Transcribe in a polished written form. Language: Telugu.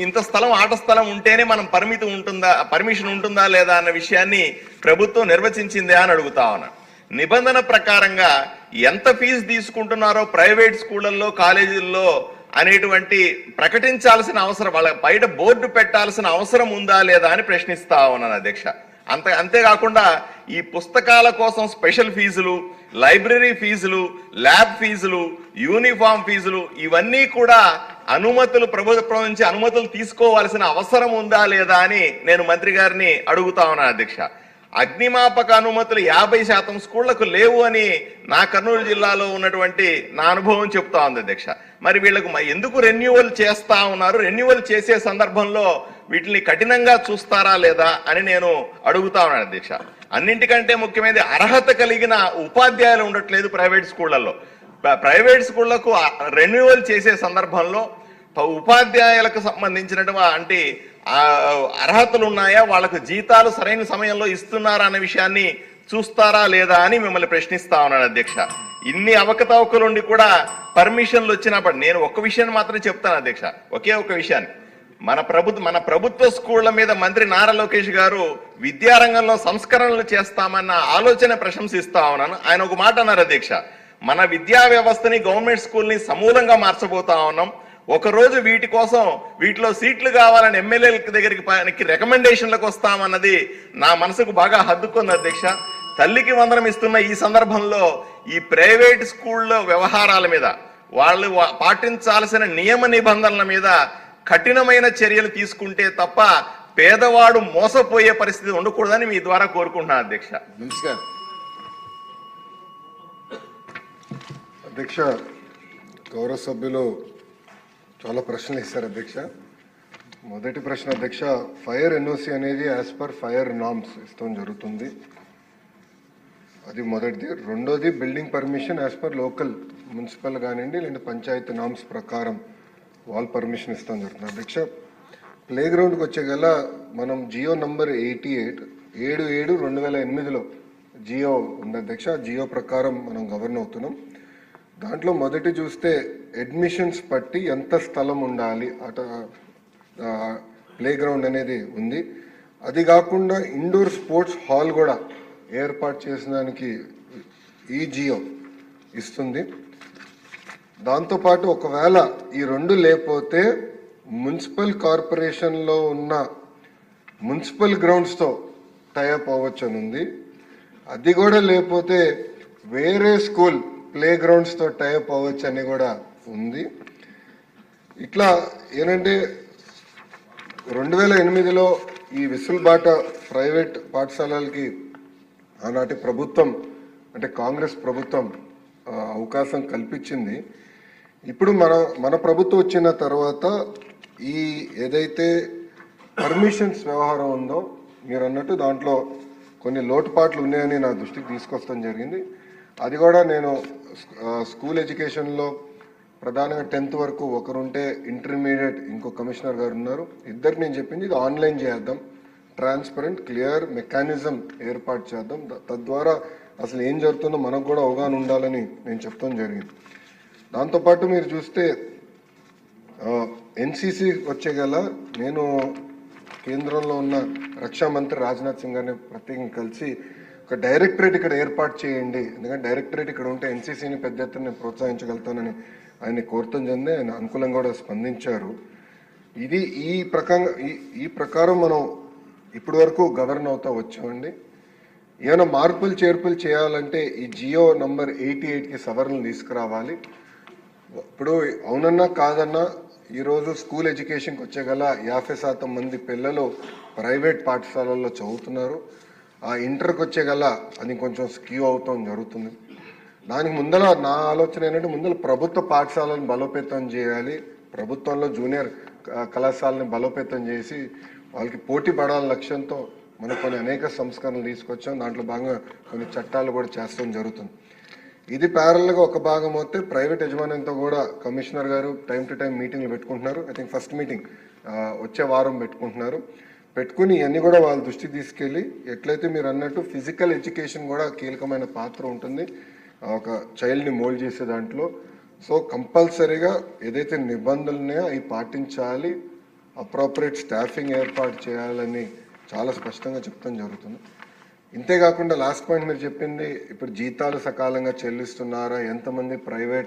ఇంత స్థలం ఆట స్థలం ఉంటేనే మనం పర్మిషన్ ఉంటుందా లేదా అన్న విషయాన్ని ప్రభుత్వం నిర్వచించిందే అని అడుగుతా ఉన్నా. నిబంధన ప్రకారంగా ఎంత ఫీజు తీసుకుంటున్నారో ప్రైవేట్ స్కూళ్ళల్లో కాలేజీల్లో అనేటువంటి ప్రకటించాల్సిన అవసరం, వాళ్ళ బయట బోర్డు పెట్టాల్సిన అవసరం ఉందా లేదా అని ప్రశ్నిస్తా ఉన్నాను అధ్యక్ష. అంతేకాకుండా ఈ పుస్తకాల కోసం స్పెషల్ ఫీజులు, లైబ్రరీ ఫీజులు, ల్యాబ్ ఫీజులు, యూనిఫామ్ ఫీజులు ఇవన్నీ కూడా అనుమతులు ప్రభుత్వం నుంచి అనుమతులు తీసుకోవాల్సిన అవసరం ఉందా లేదా అని నేను మంత్రి గారిని అడుగుతా ఉన్నాను అధ్యక్ష. అగ్నిమాపక అనుమతులు 50% స్కూళ్లకు లేవు అని నా కర్నూలు జిల్లాలో ఉన్నటువంటి నా అనుభవం చెప్తా ఉంది అధ్యక్ష. మరి వీళ్ళకు ఎందుకు రెన్యువల్ చేస్తా ఉన్నారు? రెన్యువల్ చేసే సందర్భంలో వీటిని కఠినంగా చూస్తారా లేదా అని నేను అడుగుతా ఉన్నాను అధ్యక్ష. అన్నింటికంటే ముఖ్యమైనది అర్హత కలిగిన ఉపాధ్యాయులు ఉండట్లేదు ప్రైవేట్ స్కూళ్లలో. ప్రైవేట్ స్కూళ్లకు రెన్యువల్ చేసే సందర్భంలో ఉపాధ్యాయులకు సంబంధించినటువంటి అర్హతలు ఉన్నాయా, వాళ్ళకు జీతాలు సరైన సమయంలో ఇస్తున్నారా అనే విషయాన్ని చూస్తారా లేదా అని మిమ్మల్ని ప్రశ్నిస్తా ఉన్నాను అధ్యక్ష. ఇన్ని అవకతవకలు ఉండి కూడా పర్మిషన్లు వచ్చినప్పుడు నేను ఒక్క విషయాన్ని మాత్రం చెప్తాను అధ్యక్ష, ఒకే ఒక విషయాన్ని. మన ప్రభుత్వ స్కూళ్ల మీద మంత్రి నారా లోకేష్ గారు విద్యారంగంలో సంస్కరణలు చేస్తామన్న ఆలోచన ప్రశంసిస్తా ఉన్నాను. ఆయన ఒక మాట అన్నారు అధ్యక్ష, మన విద్యా వ్యవస్థని గవర్నమెంట్ స్కూల్ని సమూలంగా మార్చబోతా ఉన్నాం. ఒకరోజు వీటిలో సీట్లు కావాలని ఎమ్మెల్యేల దగ్గరికి రికమెండేషన్లకు వస్తామన్నది నా మనసుకు బాగా హద్దుకుంది అధ్యక్ష. తల్లికి వందనం ఇస్తున్న ఈ సందర్భంలో ఈ ప్రైవేట్ స్కూళ్ళ వ్యవహారాల మీద, వాళ్ళు పాటించాల్సిన నియమ నిబంధనల మీద కఠినమైన చర్యలు తీసుకుంటే తప్ప పేదవాడు మోసపోయే పరిస్థితి ఉండకూడదని మీ ద్వారా కోరుకుంటున్నాను అధ్యక్ష. అధ్యక్ష, గౌరవ సభ్యులు చాలా ప్రశ్నలు ఇస్తారు అధ్యక్ష. మొదటి ప్రశ్న అధ్యక్ష, ఫైర్ ఎన్ఓసి అనేది యాజ్ పర్ ఫైర్ నామ్స్ ఇస్తాం జరుగుతుంది, అది మొదటిది. రెండోది building permission as per local municipal కానివ్వండి లేదా పంచాయతీ నామ్స్ ప్రకారం వాల్ పర్మిషన్ ఇస్తాం జరుగుతుంది అధ్యక్ష. ప్లే గ్రౌండ్కి వచ్చే గల మనం జియో నంబర్ 88 7/7/2008లో జియో ఉంది అధ్యక్ష. జియో ప్రకారం మనం గవర్న్ అవుతున్నాం. దాంట్లో మొదటి చూస్తే అడ్మిషన్స్ బట్టి ఎంత స్థలం ఉండాలి ప్లే గ్రౌండ్ అనేది ఉంది. అది కాకుండా ఇండోర్ స్పోర్ట్స్ హాల్ కూడా ఏర్పాటు చేసడానికి ఈ జియో ఇస్తుంది. దాంతోపాటు ఒకవేళ ఈ రెండు లేకపోతే మున్సిపల్ కార్పొరేషన్లో ఉన్న మున్సిపల్ గ్రౌండ్స్తో టైఅప్ అవ్వచ్చు అని ఉంది. అది కూడా లేకపోతే వేరే స్కూల్ ప్లే గ్రౌండ్స్తో టైఅప్ అవ్వచ్చు అని కూడా ఉంది. ఇట్లా ఏంటంటే 2008లో ఈ విసులుబాట ప్రైవేట్ పాఠశాలలకి ఆనాటి ప్రభుత్వం అంటే కాంగ్రెస్ ప్రభుత్వం అవకాశం కల్పించింది. ఇప్పుడు మన ప్రభుత్వం వచ్చిన తర్వాత ఈ ఏదైతే పర్మిషన్స్ వ్యవహారం ఉందో మీరు అన్నట్టు దాంట్లో కొన్ని లోటుపాట్లు ఉన్నాయని నా దృష్టికి తీసుకొస్తాం జరిగింది. అది కూడా నేను స్కూల్ ఎడ్యుకేషన్లో ప్రధానంగా 10th వరకు ఒకరుంటే ఇంటర్మీడియట్ ఇంకో కమిషనర్ గారు ఉన్నారు, ఇద్దరికి నేను చెప్పింది ఇది ఆన్లైన్ చేద్దాం, ట్రాన్స్పరెంట్ క్లియర్ మెకానిజం ఏర్పాటు చేద్దాం, తద్వారా అసలు ఏం జరుగుతుందో మనకు కూడా అవగాహన ఉండాలని నేను చెప్తాం జరిగింది. దాంతోపాటు మీరు చూస్తే ఎన్సీసీ వచ్చే గల నేను కేంద్రంలో ఉన్న రక్షా మంత్రి రాజ్నాథ్ సింగ్ గారిని ప్రత్యేకంగా కలిసి ఒక డైరెక్టరేట్ ఇక్కడ ఏర్పాటు చేయండి, ఎందుకంటే డైరెక్టరేట్ ఇక్కడ ఉంటే ఎన్సీసీని పెద్ద ఎత్తున నేను ప్రోత్సహించగలుగుతానని ఆయన కోరుతాం జరిగింది. ఆయన అనుకూలంగా కూడా స్పందించారు. ఇది ఈ ప్రకారం మనం ఇప్పటి వరకు గవర్న్ అవుతా వచ్చామండి. ఏమైనా మార్పులు చేర్పులు చేయాలంటే ఈ జియో నంబర్ 88కి సవరణలు తీసుకురావాలి. ఇప్పుడు అవునన్నా కాదన్నా ఈరోజు స్కూల్ ఎడ్యుకేషన్కి వచ్చే గల 50% మంది పిల్లలు ప్రైవేట్ పాఠశాలల్లో చదువుతున్నారు. ఆ ఇంటర్కి వచ్చే గల అది కొంచెం స్క్యూ అవుతాం జరుగుతుంది. దానికి ముందర నా ఆలోచన ఏంటంటే ముందర ప్రభుత్వ పాఠశాలను బలోపేతం చేయాలి, ప్రభుత్వంలో జూనియర్ కళాశాలని బలోపేతం చేసి వాళ్ళకి పోటీ పడాల లక్ష్యంతో మనం కొన్ని అనేక సంస్కరణలు తీసుకొచ్చాం. దాంట్లో భాగంగా కొన్ని చట్టాలు కూడా చేస్తాం జరుగుతుంది. ఇది ప్యారల్గా ఒక భాగం అయితే ప్రైవేట్ యజమాన్యంతో కూడా కమిషనర్ గారు టైం టు టైం మీటింగ్లు పెట్టుకుంటున్నారు. ఐ థింక్ ఫస్ట్ మీటింగ్ వచ్చే వారం పెట్టుకుంటున్నారు. పెట్టుకుని ఇవన్నీ కూడా వాళ్ళ దృష్టికి తీసుకెళ్ళి ఎట్లయితే మీరు అన్నట్టు ఫిజికల్ ఎడ్యుకేషన్ కూడా కీలకమైన పాత్ర ఉంటుంది ఒక చైల్డ్ని మోల్డ్ చేసే దాంట్లో. సో కంపల్సరీగా ఏదైతే నిబంధనలు ఉన్నాయో అవి పాటించాలి. అప్రోప్రియేట్ స్టాఫింగ్ ఏర్పాటు చేయాలని చాలా స్పష్టంగా చెప్తాం జరుగుతుంది. ఇంతేకాకుండా లాస్ట్ పాయింట్ మీరు చెప్పింది, ఇప్పుడు జీతాలు సకాలంగా చెల్లిస్తున్నారా, ఎంతమంది ప్రైవేట్